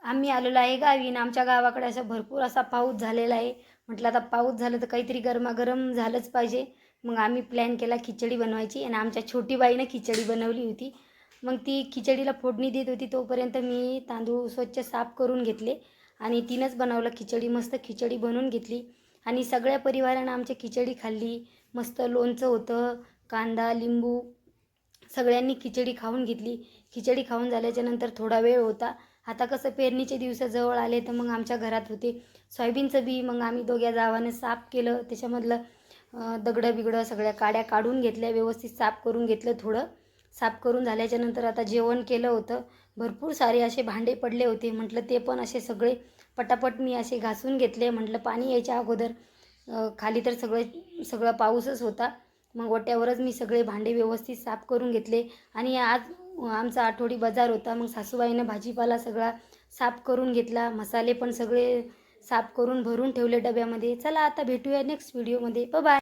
आम्ही आलेलो आहे गावी आणि आमच्या गावाकडे असा भरपूर असा पाऊस झालेला आहे. म्हटलं आता पाऊस झालं तर काहीतरी गरमागरम झालंच पाहिजे. मग आम्ही प्लॅन केला खिचडी बनवायची आणि आमच्या छोटी बाईनं खिचडी बनवली होती. मग ती खिचडीला फोडणी देत होती तोपर्यंत मी तांदूळ स्वच्छ साफ करून घेतले आणि तिनंच बनवलं खिचडी. मस्त खिचडी बनवून घेतली आणि सगळ्या परिवारानं आमची खिचडी खाल्ली. मस्त लोणचं होतं, कांदा, लिंबू सगळ्यांनी खिचडी खाऊन घेतली. खिचडी खाऊन झाल्याच्या नंतर थोडा वेळ होता. आता कसं पेरणीचे दिवस जवळ आले तर मग आमच्या घरात होते सोयाबीनचं बी. मग आम्ही दोघ्या जावानं साफ केलं. त्याच्यामधलं दगडं बिगडं सगळ्या काड्या काढून घेतल्या, व्यवस्थित साफ करून घेतलं. थोडं साफ करून झाल्याच्या नंतर आता जेवण केलं होतं. भरपूर सारे असे भांडे पडले होते. म्हटलं ते पण असे सगळे पटापट मी असे घासून घेतले. म्हटलं पाणी यायच्या अगोदर खाली तर सगळं पाऊसच होता. मग ओट्यावरच मी सगळे भांडे व्यवस्थित साफ करून घेतले. आणि आज आमचा आठवडी बाजार होता. मग सासूबाईनं भाजीपाला सगळा साफ करून घेतला. मसाले पण सगळे साफ करून भरून ठेवले डब्यामध्ये. चला आता भेटूया नेक्स्ट व्हिडिओमध्ये. Bye bye.